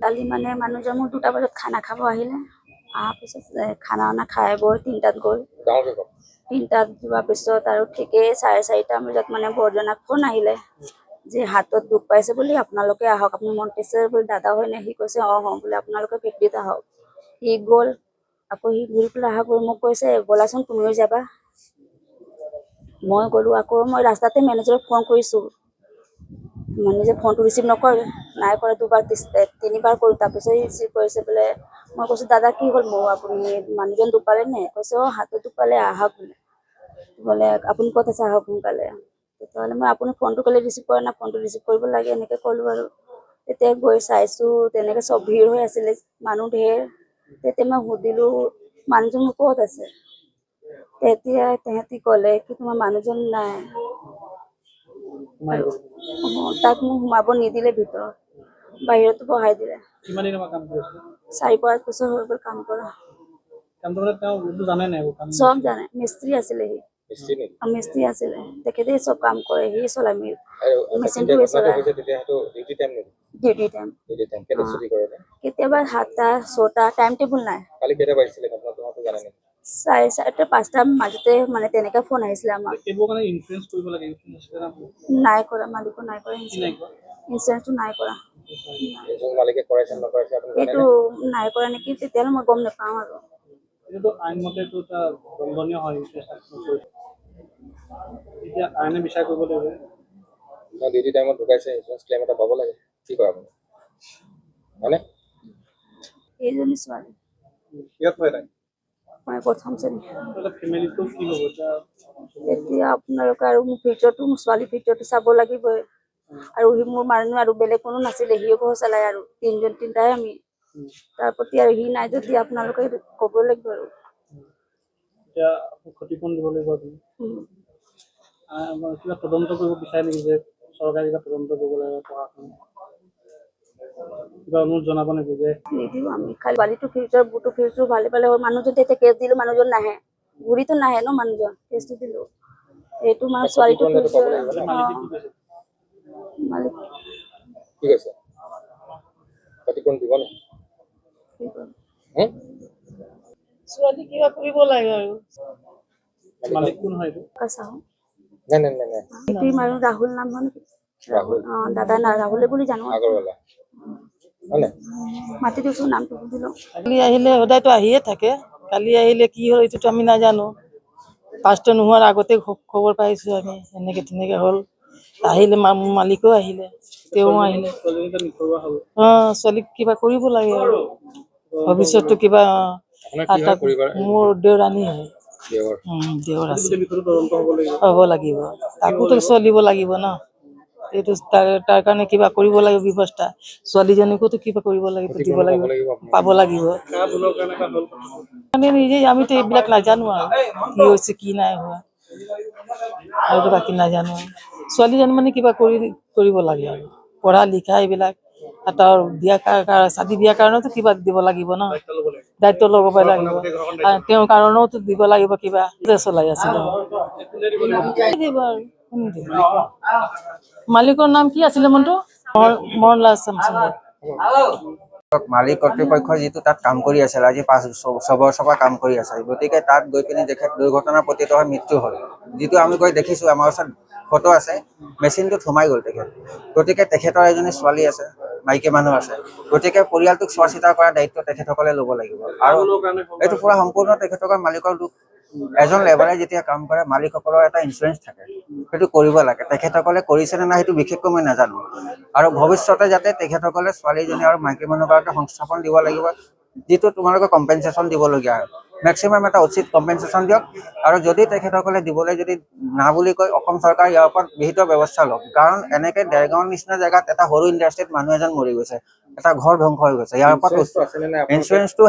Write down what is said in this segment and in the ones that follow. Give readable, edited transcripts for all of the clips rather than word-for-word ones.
কালি মানে মানুহজন মোৰ 2টা বজাত খানা খাব আহিলে। অহাৰ পিছত খানা খাই বৈ 3টাত গ'ল। 3টাত যোৱাৰ পিছত আৰু ঠিকেই 4:30 বজাত মানে বৰজনাক ফোন আহিলে যে হাতত দুখ পাইছে বুলি, আপোনালোকে আহক। আপুনি মন্তেশ্বৰ বুলি দাদা হয় নে? সি কৈছে অঁ বোলে আপোনালোকে ফেক্টৰীত আহক। সি গ'ল। আকৌ সি ঘূৰি পেলাই অহা কৰি মোক কৈছে ব'লাচোন তুমিও যাবা। মই গ'লোঁ। আকৌ মই ৰাস্তাতে মেনেজাৰক ফোন কৰিছোঁ, মেনেজাৰ ফোনটো ৰিচিভ নকৰে। নাই কৰা 2বাৰ 3বাৰ কৰোঁ। তাৰপিছত ৰিচিভ কৰিছে বোলে। মই কৈছোঁ দাদা কি হ'ল মোৰ, আপুনি মানুহজন দুখ পালে নে? কৈছে অঁ হাতত দুখ পালে, আহক বোলে আপুনি ক'ত আছে আহক সোনকালে। তেতিয়াহ'লে মই আপুনি ফোনটো ক'লে ৰিচিভ কৰা নাই, ফোনটো ৰিচিভ কৰিব লাগে এনেকৈ ক'লোঁ আৰু। তেতিয়া গৈ চাইছোঁ তেনেকৈ চব ভিৰ হৈ আছিলে, মানুহ ঢেৰ। তেতিয়া মই সুধিলোঁ মানুহজন ক'ত আছে? তেতিয়া তেহেঁতি ক'লে কি তোমাৰ মানুহজন নাই। তাক মোক সোমাব নিদিলে ভিতৰত, বাহিৰতো বহাই দিলে। 4-5 বছৰ হৈ গ'ল কাম কৰা। চব জানে, মিস্ত্ৰী আছিলে সি। মিস্ত্ৰী আছিলে, তেখেতে চব কাম কৰে, সি চলাই মেচিনটো চলাই। ডিউটি টাইম কেতিয়াবা 7টা 6টা, টাইম টেবুল নাই। 4:30 5টাৰ মাজতে মানে তেনেকৈ ফোন আহিছিলে আমাক। নাই কৰা, মালিকো নাই কৰা ইঞ্চুৰেঞ্চটো নাই কৰা। এইটো নাই কৰা নেকি, তেতিয়াহ'লে মই গম নাপাওঁ আৰু। এইজনী ছোৱালী মই প্ৰথম শ্ৰেণী। এতিয়া আপোনালোকে আৰু মোৰ ফিউচাৰটো, মোৰ ছোৱালী ফিউচাৰটো চাব লাগিবই। আৰু সি মোৰ মানুহ আৰু বেলেগ কোনো নাছিলে, সিও ঘৰ চলাই আৰু 3টাই আমি। তাৰ প্ৰতি আৰু সি নাই যদি আপোনালোকে ক'ব লাগিব আৰু। তদন্ত কৰিব বিচাৰে নেকি যে চৰকাৰী তদন্ত কৰিব লাগে পঢ়া শুনা? জনাব নেকি যে নিদিওঁ আমি, খালি ছোৱালীটো ফিউচাৰ বুটো ফিউচাৰ ভালে পালে হয়। মানুহজন এতিয়া কেছ দিলোঁ, মানুহজন নাহে, ঘূৰিতো নাহে ন মানুহজন, কেছটো দিলোঁ। এইটো মানে ছোৱালীটো ফিউচাৰ মালিক ঠিক আছে। ছোৱালী কিবা কৰিব লাগে আৰু। মালিক কোন হয়? এইটো মানুহ ৰাহুল নাম হয় নেকি? ৰাহুল অঁ দাদা না ৰাহুলে বুলি জানো। মাতি দিছোঁ, নামটো সুধিলোঁ। কালি আহিলে, সদায়তো আহিয়ে থাকে। কালি আহিলে কি হ'ল এইটোতো আমি নাজানো। ফাৰ্ষ্ট নোহোৱাৰ আগতে খবৰ পাইছোঁ আমি, এনেকৈ তেনেকৈ হ'ল। আহিলে মালিকো আহিলে, তেওঁ আহিলে। অঁ ছোৱালীক কিবা কৰিব লাগে আৰু ভৱিষ্যতটো কিবা। মোৰ দেওৰানী হয়, দেওৰ আছে, হ'ব লাগিব। তাকোতো চলিব লাগিব ন, এইটো তাৰ কাৰণে কিবা কৰিব লাগিব ব্যৱস্থা। ছোৱালীজনীকোতো কিবা কৰিব লাগিব, দিব লাগিব, পাব লাগিব। নিজেই আমিতো এইবিলাক নাজানো আৰু কি হৈছে কি নাই হোৱা, আৰুতো বাকী নাজানো। ছোৱালীজনী মানে কিবা কৰিব লাগে আৰু পঢ়া লিখা এইবিলাক। তাৰ চাদী বিয়াৰ কাৰণেতো কিবা দিব লাগিব ন, দায়িত্ব ল'ব লাগিব। তেওঁৰ কাৰণেওতো দিব লাগিব কিবা, চলাই আছিলো। মালিকৰ নাম কি আছিলে মনটো? মৰনলাল চামচুং। মালিক কৰ্তৃপক্ষ যিটো তাত কাম কৰি আছিল, আজি 5 বছৰৰ পৰা কাম কৰি আছে। গতিকে তাত গৈ পিনি তেখেত দুৰ্ঘটনাৰ পতিত হৈ মৃত্যু হ'ল। যিটো আমি গৈ দেখিছোঁ, আমাৰ ওচৰত ফটো আছে, মেচিনটোত সোমাই গ'ল তেখেত। গতিকে তেখেতৰ এজনী ছোৱালী আছে, মাইকী মানুহ আছে। গতিকে পৰিয়ালটোক চোৱা চিতা কৰাৰ দায়িত্ব তেখেতসকলে ল'ব লাগিব। আৰু এইটো পুৰা সম্পূৰ্ণ তেখেতসকল মালিকৰ দুখ। এজন লেবাৰে যেতিয়া কাম কৰে, মালিকসকলৰ এটা ইঞ্চুৰেঞ্চ থাকে, সেইটো কৰিব লাগে। তেখেতসকলে কৰিছে নে নাই সেইটো বিশেষকৈ মই নাজানো। আৰু ভৱিষ্যতে যাতে তেখেতসকলে ছোৱালীজনী আৰু মাইকী মানুহগৰাকীক সংস্থাপন দিব লাগিব, যিটো তোমালোকে কম্পেনচেশ্যন দিবলগীয়া হয়। মেক্সিমাম এটা উচিত কম্পেনচেশ্যন দিয়ক। আৰু যদি তেখেতসকলে দিবলৈ যদি না বুলি কয়, অসম চৰকাৰে ইয়াৰ ওপৰত বিহিত ব্যৱস্থা লওক। কাৰণ এনেকৈ দেৰগাঁৱৰ নিচিনা জেগাত এটা সৰু ইণ্ডাষ্ট্ৰীত মানুহ এজন মৰি গৈছে, এটা ঘৰ ধ্বংস হৈ গৈছে। ইয়াৰ ওপৰত ইঞ্চুৰেঞ্চটো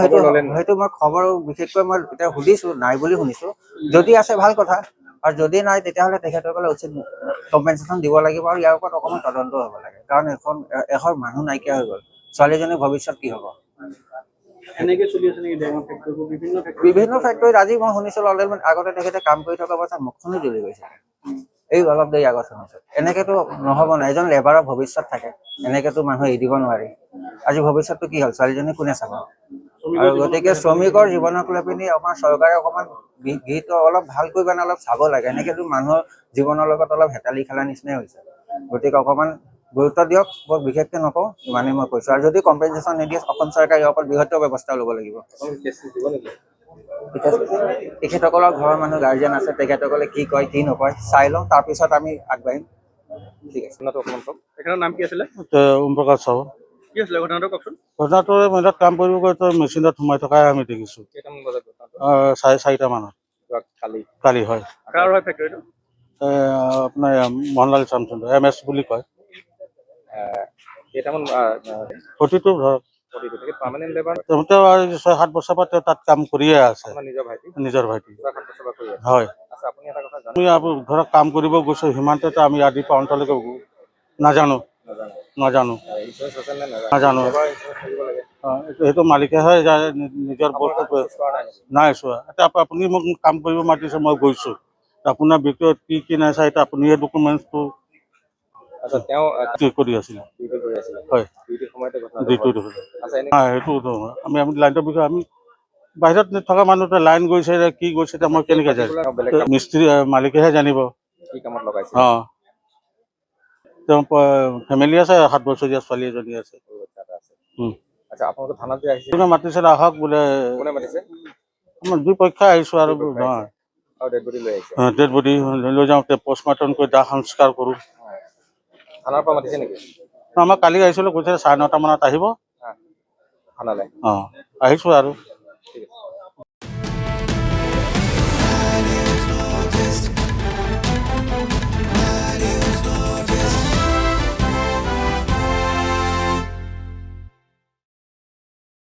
সেইটো মই খবৰ বিশেষকৈ মই এতিয়া সুধিছোঁ, নাই বুলি শুনিছোঁ। যদি আছে ভাল কথা, আৰু যদি নাই তেতিয়াহ'লে তেখেতসকলে উচিত কম্পেনচেশ্যন দিব লাগিব। আৰু ইয়াৰ ওপৰত অকণমান তদন্ত হ'ব লাগে, কাৰণ এখন মানুহ নাইকিয়া হৈ গ'ল। ছোৱালীজনীৰ ভৱিষ্যত কি হ'ব? বিভিন্ন ফেক্টৰীত আজি মই শুনিছিলোঁ, আগতে তেখেতে কাম কৰি থকা অৱস্থাত মুখখনো জ্বলি গৈছে। এই অলপ দেৰি আগত শুনিছো। এনেকেতো নহ'ব না, এজন লেবাৰৰ ভৱিষ্যত থাকে, এনেকেতো মানুহ এৰি দিব নোৱাৰি। আজি ভৱিষ্যতটো কি হ'ল, ছোৱালীজনী কোনে চাব? আৰু গতিকে শ্ৰমিকৰ জীৱনক লৈ পিনি আমাৰ চৰকাৰে অকণমান গীত অলপ ভালকৈ মানে অলপ চাব লাগে। এনেকেতো মানুহৰ জীৱনৰ লগত অলপ হেতালি খেলা নিচিনাই হৈছে। গতিকে অকণমান গুৰুত্ব দিয়ক, বৰ বিশেষকৈ নকওঁ, ইমানেই মই কৈছোঁ। আৰু যদি কম্পেনচেশ্যন নিদিয়ে অসম চৰকাৰে ইয়াৰ ওপৰত বৃহত্তৰ ব্যৱস্থা ল'ব লাগিব। এতিয়া তেখেতসকলৰ ঘৰৰ মানুহ গাৰ্জিয়ান আছে, তেখেতসকলে কি কয় কি নকয় চাই লওঁ, তাৰপিছত আমি আগবাঢ়িম। ঠিক আছে। তেখেতৰ নাম কি আছিলে? ওম প্ৰকাশ চাহু। কি আছিলে ঘটনাটো কওকচোন। ঘটনাটো মানে কাম কৰিব গৈ মেচিনত সোমাই থকাই আমি দেখিছোঁ। কেইটামান বজাত ঘটনাটো? 4:30 মানত কালি কালি হয়। কাৰ হয় ফেক্টৰীটো? আপোনাৰ মোহনলাল চামচুন্দৰ MS বুলি কয়। কেইটামান প্ৰতিটো ধৰক পাৰ্মানেণ্ট লেবাৰ তেওঁ 6-7 বছৰ পৰা তেওঁ তাত কাম কৰিয়ে আছে, আপোনাৰ নিজৰ ভাইটি নিজৰ ভাইটি। পুৰা 7 বছৰ পৰা কৰি আছে। হয়। আচ্ছা, আপুনি এটা কথা জানে? আমি ধৰক কাম কৰিব গৈছোঁ সীমান্ততে, আমি আদি পৰা অন্তলৈকে নাজানো। ইঞ্চুৰেঞ্চ আছে নে নাজানো। লেবাৰ ইঞ্চুৰেঞ্চ থাকিব লাগে। সেইটো মালিকেহে নিজৰ বস্তু চোৱা নাই নেকি? নাই চোৱা। এতিয়া আপুনি মোক কাম কৰিব মাতিছে, মই গৈছোঁ। আপোনাৰ ব্যক্তিগত কি নাই চাই, এতিয়া আপুনি এই ডকুমেণ্টছটো আচ্ছা, তেওঁ কৰি আছিলে। ডিউটি কৰি আছিলে। হয়, ডিউটিৰ সময়তে ঘটনাটো যিটো হ'ল। আচ্ছা, এনে সেইটো নহয়। আমি লাইনটোৰ বিষয়ে আমি বাহিৰত থকা মানুহটো লাইন গৈছে কি গৈছে, এতিয়া মই কেনেকৈ জানো? বেলেগ কাম মিস্ত্ৰী মালিকেহে জানিব। কি কামত লগাইছে? অঁ, তেওঁ ফেমিলি আছে, 7 বছৰীয়া ছোৱালী এজনী আছে। আচ্ছা, আপোনালোকে থানাত যে আহিছে, কোনে মাতিছিলে আহক বোলে, কোনে মাতিছে? আমাৰ দুই পক্ষই আহিছোঁ আৰু আৰু ডেড বডি লৈ আহিছে। ডেড বডি লৈ যাওঁতে পষ্টমৰ্টম কৰি দাহ সংস্কাৰ কৰোঁ। থানাৰ পৰা মাতিছে নেকি? আমাক কালি আহিছিলোঁ, কৈছে 9:30 মানত আহিব। থানালৈ অঁ, আহিছোঁ আৰু। ঠিক আছে।